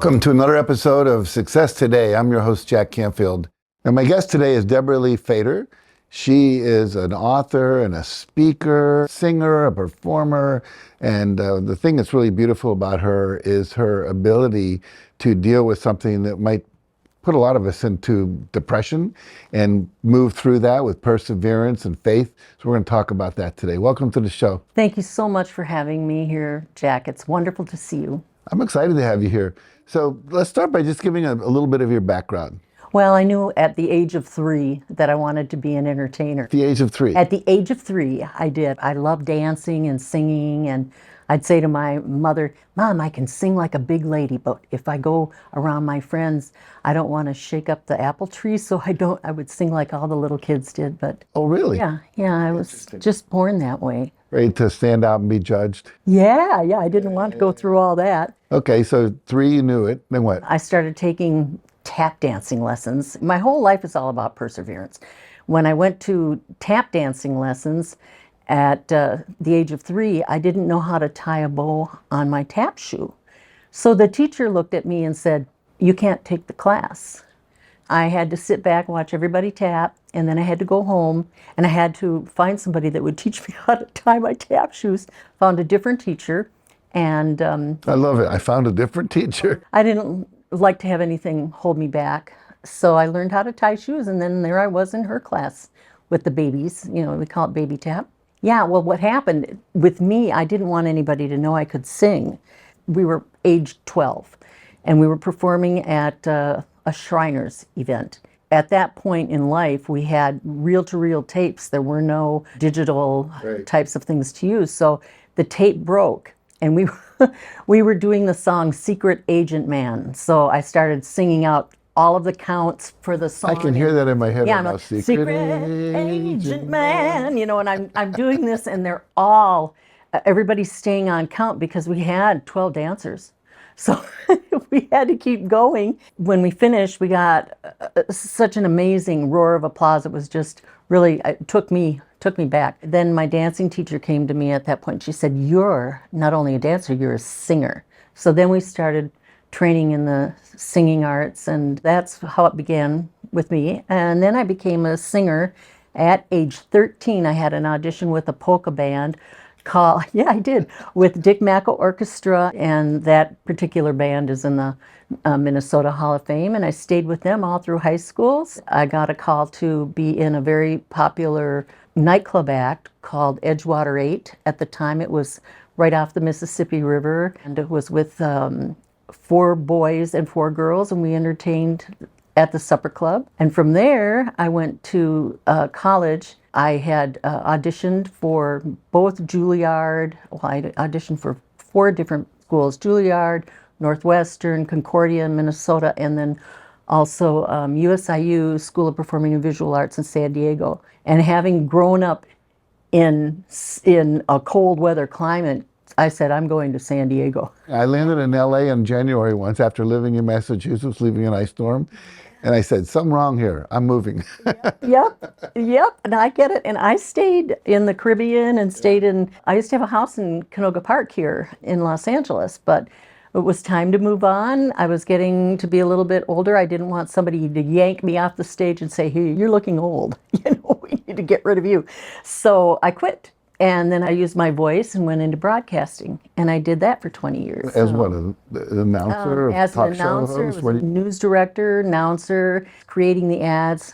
Welcome to another episode of Success Today. I'm your host, Jack Campfield. And my guest today is Debra Lee Fader. She is an author and a speaker, singer, a performer. And the thing that's really beautiful about her is her ability to deal with something that might put a lot of us into depression and move through that with perseverance and faith. So we're going to talk about that today. Welcome to the show. Thank you so much for having me here, Jack. It's wonderful to see you. I'm excited to have you here. So let's start by just giving a little bit of your background. Well, I knew at the age of 3 that I wanted to be an entertainer. At the age of 3? At the age of 3, I did. I loved dancing and singing, and I'd say to my mother, Mom, I can sing like a big lady, but if I go around my friends, I don't want to shake up the apple tree, so I would sing like all the little kids did. But oh, really? Yeah, I was just born that way. Ready to stand out and be judged? Yeah, I didn't want to go through all that. Okay, so 3, you knew it. Then what? I started taking tap dancing lessons. My whole life is all about perseverance. When I went to tap dancing lessons at the age of 3, I didn't know how to tie a bow on my tap shoe. So the teacher looked at me and said, you can't take the class. I had to sit back, watch everybody tap, and then I had to go home and I had to find somebody that would teach me how to tie my tap shoes. Found a different teacher, and I love it. I found a different teacher. I didn't like to have anything hold me back. So I learned how to tie shoes, and then there I was in her class with the babies. We call it baby tap. Yeah, well, what happened with me, I didn't want anybody to know I could sing. We were age 12, and we were performing at a Shriners event. At that point in life, we had reel-to-reel tapes. There were no digital types of things to use. So the tape broke, and we were doing the song Secret Agent Man. So I started singing out all of the counts for the song. I can hear that in my head. Yeah, I'm like, Secret Agent Man, and I'm doing this, and they're all, everybody's staying on count because we had 12 dancers. So we had to keep going. When we finished, we got such an amazing roar of applause. It was just really, it took me back. Then my dancing teacher came to me at that point. She said, you're not only a dancer, you're a singer. So then we started training in the singing arts, and that's how it began with me. And then I became a singer at age 13. I had an audition with a polka band with Dick Mackel Orchestra, and that particular band is in the Minnesota Hall of Fame, and I stayed with them all through high school. I got a call to be in a very popular nightclub act called Edgewater 8. At the time, it was right off the Mississippi River, and it was with 4 boys and 4 girls, and we entertained at the supper club. And from there, I went to college. I had auditioned for both Juilliard. Well, I auditioned for 4 different schools: Juilliard, Northwestern, Concordia in Minnesota, and then also USIU, School of Performing and Visual Arts in San Diego. And having grown up in a cold weather climate, I said, I'm going to San Diego. I landed in LA in January once after living in Massachusetts, leaving an ice storm. And I said, something wrong here. I'm moving. Yep. And I get it. And I stayed in the Caribbean and I used to have a house in Canoga Park here in Los Angeles, but it was time to move on. I was getting to be a little bit older. I didn't want somebody to yank me off the stage and say, hey, you're looking old. We need to get rid of you. So I quit. And then I used my voice and went into broadcasting, and I did that for 20 years. As what, an announcer? As an announcer, news director, announcer, creating the ads,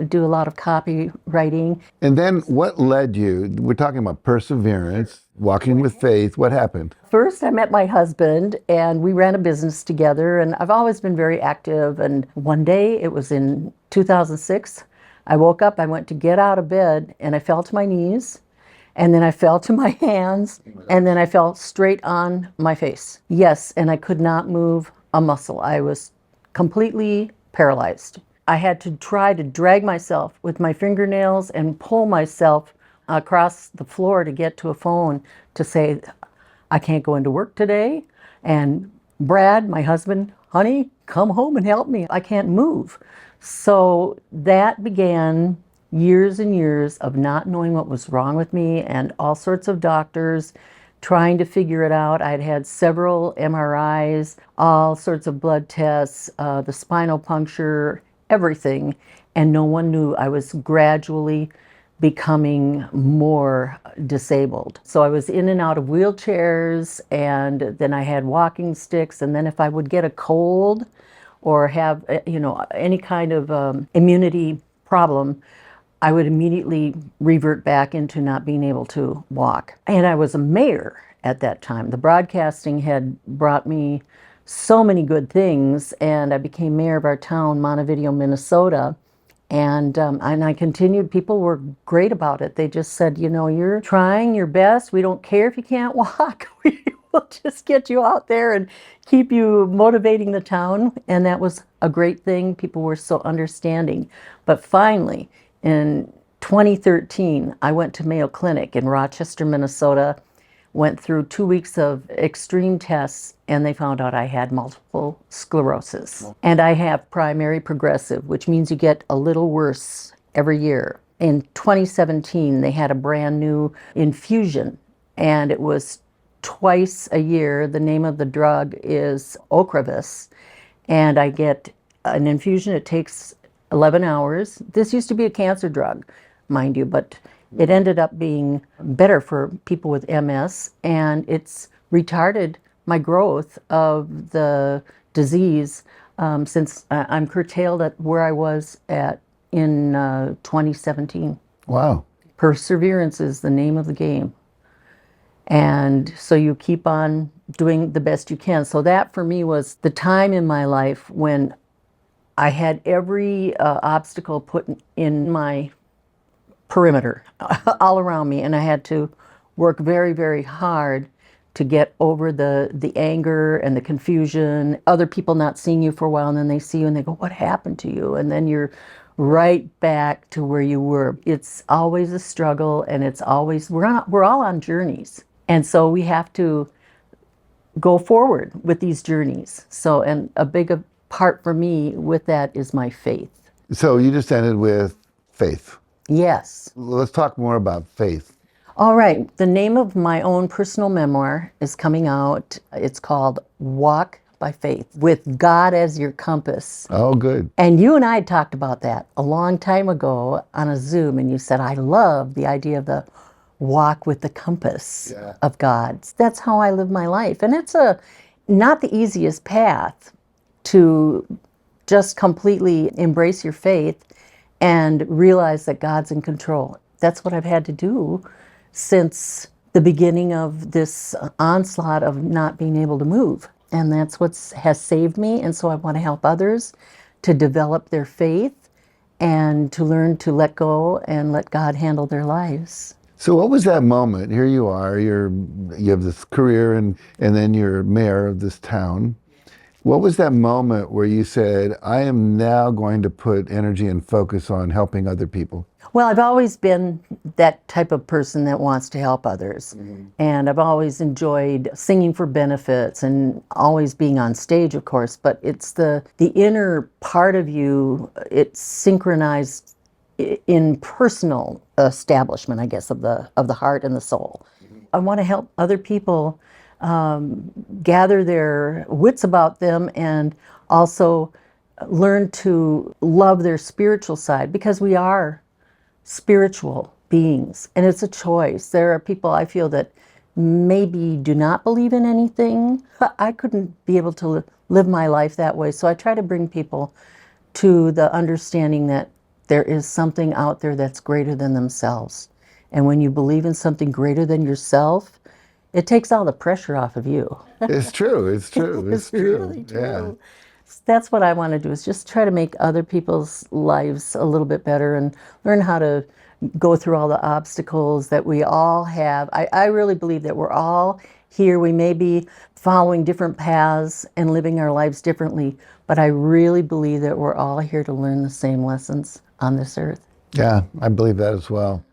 do a lot of copywriting. And then what led you, we're talking about perseverance, walking with faith, what happened? First, I met my husband, and we ran a business together, and I've always been very active. And one day, it was in 2006, I woke up, I went to get out of bed, and I fell to my knees. And then I fell to my hands, and then I fell straight on my face. Yes, and I could not move a muscle. I was completely paralyzed. I had to try to drag myself with my fingernails and pull myself across the floor to get to a phone to say, I can't go into work today. And Brad, my husband, honey, come home and help me. I can't move. So that began years and years of not knowing what was wrong with me, and all sorts of doctors trying to figure it out. I'd had several MRIs, all sorts of blood tests, the spinal puncture, everything, and no one knew. I was gradually becoming more disabled. So I was in and out of wheelchairs, and then I had walking sticks, and then if I would get a cold or have any kind of immunity problem, I would immediately revert back into not being able to walk. And I was a mayor at that time. The broadcasting had brought me so many good things, and I became mayor of our town, Montevideo, Minnesota. And I continued. People were great about it. They just said, you're trying your best. We don't care if you can't walk. We will just get you out there and keep you motivating the town. And that was a great thing. People were so understanding. But finally, in 2013, I went to Mayo Clinic in Rochester, Minnesota, went through 2 weeks of extreme tests, and they found out I had multiple sclerosis. And I have primary progressive, which means you get a little worse every year. In 2017, they had a brand new infusion, and it was twice a year. The name of the drug is Ocrevus, and I get an infusion. It takes 11 hours. This used to be a cancer drug, mind you, but it ended up being better for people with MS, and it's retarded my growth of the disease since I'm curtailed at where I was at in 2017. Wow. Perseverance is the name of the game. And so you keep on doing the best you can. So that for me was the time in my life when I had every obstacle put in my perimeter all around me, and I had to work very, very hard to get over the anger and the confusion, other people not seeing you for a while, and then they see you and they go, what happened to you? And then you're right back to where you were. It's always a struggle, and it's always, we're all on journeys. And so we have to go forward with these journeys. So, and a big part for me with that is my faith. So you just ended with faith. Yes. Let's talk more about faith. All right. The name of my own personal memoir is coming out. It's called Walk by Faith, with God as your compass. Oh, good. And you and I had talked about that a long time ago on a Zoom, and you said, I love the idea of the walk with the compass of God. That's how I live my life. And it's not the easiest path to just completely embrace your faith and realize that God's in control. That's what I've had to do since the beginning of this onslaught of not being able to move. And that's what has saved me. And so I want to help others to develop their faith and to learn to let go and let God handle their lives. So what was that moment? Here you are, you have this career and then you're mayor of this town. What was that moment where you said, I am now going to put energy and focus on helping other people? Well, I've always been that type of person that wants to help others. Mm-hmm. And I've always enjoyed singing for benefits and always being on stage, of course, but it's the inner part of you, it's synchronized in personal establishment, I guess, of the heart and the soul. Mm-hmm. I want to help other people gather their wits about them and also learn to love their spiritual side, because we are spiritual beings and it's a choice. There are people I feel that maybe do not believe in anything. I couldn't be able to live my life that way. So I try to bring people to the understanding that there is something out there that's greater than themselves. And when you believe in something greater than yourself, it takes all the pressure off of you. It's true. It's true. It's really true. Yeah. That's what I want to do, is just try to make other people's lives a little bit better and learn how to go through all the obstacles that we all have. I really believe that we're all here. We may be following different paths and living our lives differently, but I really believe that we're all here to learn the same lessons on this earth. Yeah, I believe that as well.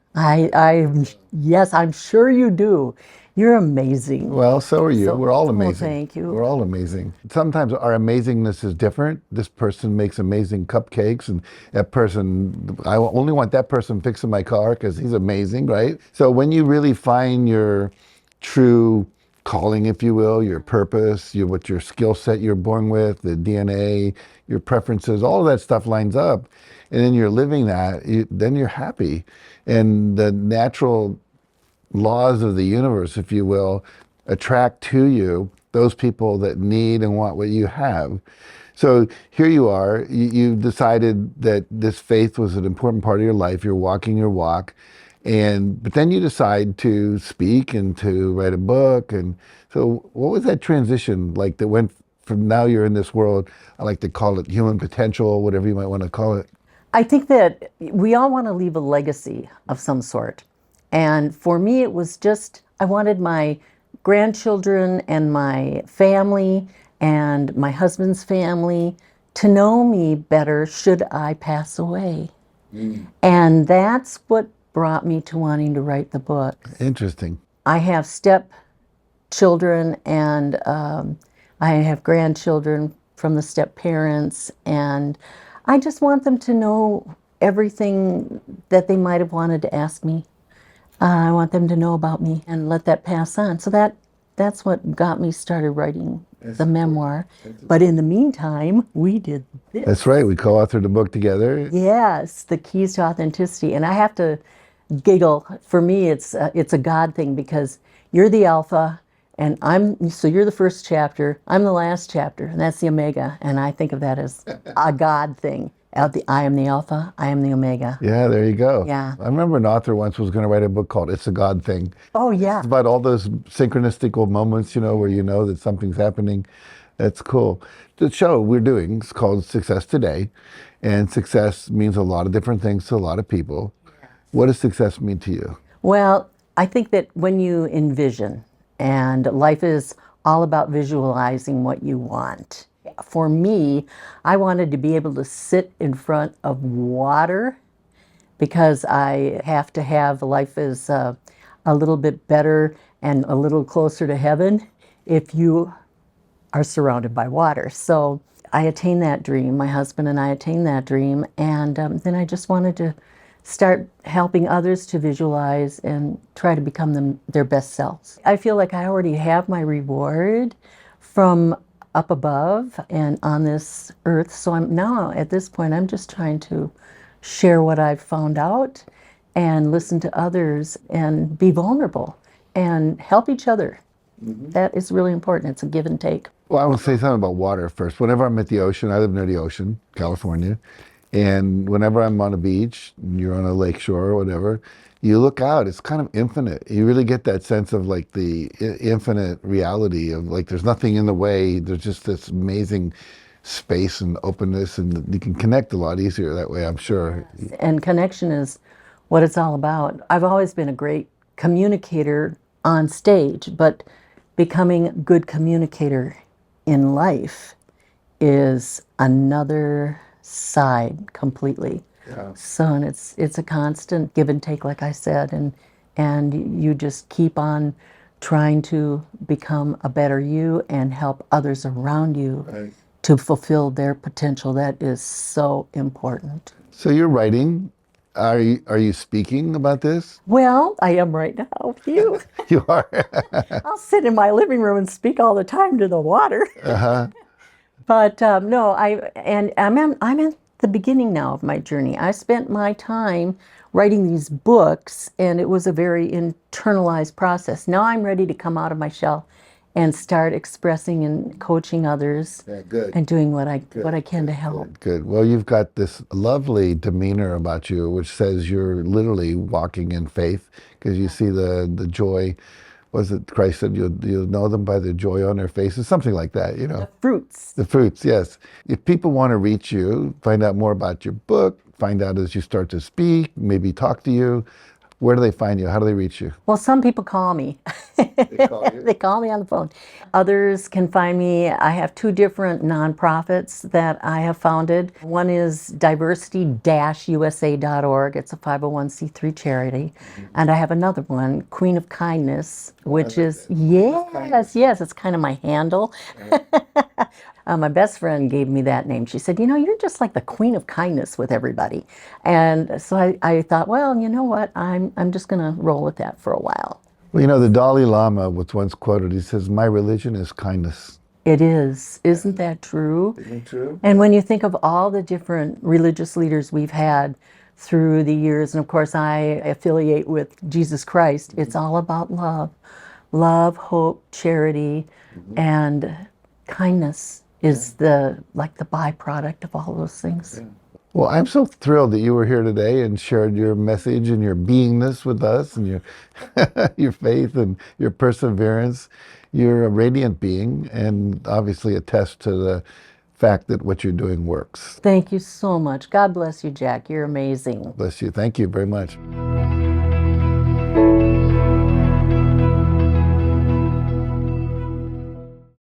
Yes, I'm sure you do. You're amazing. Well, so are you. We're all amazing. Well, thank you. We're all amazing. Sometimes our amazingness is different. This person makes amazing cupcakes, and that person, I only want that person fixing my car because he's amazing, right? So when you really find your true calling, if you will, your purpose, what your skill set you're born with, the DNA, your preferences, all of that stuff lines up, and then you're living that, then you're happy. And the natural laws of the universe, if you will, attract to you those people that need and want what you have. So here you are, you decided that this faith was an important part of your life. You're walking your walk. But then you decide to speak and to write a book. And so what was that transition like that went from now you're in this world, I like to call it human potential, whatever you might want to call it? I think that we all want to leave a legacy of some sort. And for me, it was just, I wanted my grandchildren and my family and my husband's family to know me better should I pass away. And that's what brought me to wanting to write the book. Interesting. I have step children and I have grandchildren from the step parents, and I just want them to know everything that they might have wanted to ask me. I want them to know about me and let that pass on. So that's what got me started writing the memoir. But in the meantime, we did this. That's right. We co-authored the book together. Yes, The Keys to Authenticity. And I have to giggle. For me, it's a God thing, because you're the alpha, and so you're the first chapter, I'm the last chapter, and that's the omega. And I think of that as a God thing. I am the alpha, I am the omega. Yeah, there you go. Yeah. I remember an author once was going to write a book called It's a God Thing. Oh, yeah. It's about all those synchronistical moments, where you know that something's happening. That's cool. The show we're doing is called Success Today, and success means a lot of different things to a lot of people. What does success mean to you? Well, I think that when you envision, and life is all about visualizing what you want. For me, I wanted to be able to sit in front of water, because I have to have life is a little bit better and a little closer to heaven if you are surrounded by water. So I attained that dream. My husband and I attained that dream. And then I just wanted to start helping others to visualize and try to become their best selves. I feel like I already have my reward from up above and on this earth. So I'm now at this point, I'm just trying to share what I've found out and listen to others and be vulnerable and help each other. That is really important. It's a give and take. Well, I want to say something about water first. Whenever I'm at the ocean, I live near the ocean, California, and whenever I'm on a beach, you're on a lake shore or whatever, you look out, it's kind of infinite. You really get that sense of like the infinite reality of like there's nothing in the way. There's just this amazing space and openness, and you can connect a lot easier that way, I'm sure. And connection is what it's all about. I've always been a great communicator on stage, but becoming a good communicator in life is another side completely. Yeah. So, and it's a constant give and take, like I said, and you just keep on trying to become a better you and help others around you. Right. To fulfill their potential. That is so important. So you're writing. Are you speaking about this? Well, I am right now with you. You are. I'll sit in my living room and speak all the time to the water. Uh-huh. But no, I'm at the beginning now of my journey. I spent my time writing these books, and it was a very internalized process. Now I'm ready to come out of my shell and start expressing and coaching others. Yeah, good. And doing what I can to help. Good. Well, you've got this lovely demeanor about you, which says you're literally walking in faith, because you see the joy. Was it Christ said you'll know them by the joy on their faces? Something like that, The fruits. The fruits, yes. If people want to reach you, find out more about your book, find out as you start to speak, maybe talk to you, where do they find you? How do they reach you? Well, some people call me. They call you? They call me on the phone. Others can find me. I have two different nonprofits that I have founded. One is diversity-usa.org. It's a 501c3 charity. And I have another one, Queen of Kindness, which is, yes, it's kind of my handle. My best friend gave me that name. She said, you're just like the Queen of Kindness with everybody. And so I thought, well, you know what? I'm just going to roll with that for a while. Well, you know, the Dalai Lama was once quoted, he says, "My religion is kindness." It is. Isn't that true? Isn't it true? And when you think of all the different religious leaders we've had through the years, and of course I affiliate with Jesus Christ, it's all about love. Love, hope, charity, and kindness is the byproduct of all those things. Well, I'm so thrilled that you were here today and shared your message and your beingness with us and your your faith and your perseverance. You're a radiant being and obviously attest to the fact that what you're doing works. Thank you so much. God bless you, Jack. You're amazing. Bless you. Thank you very much.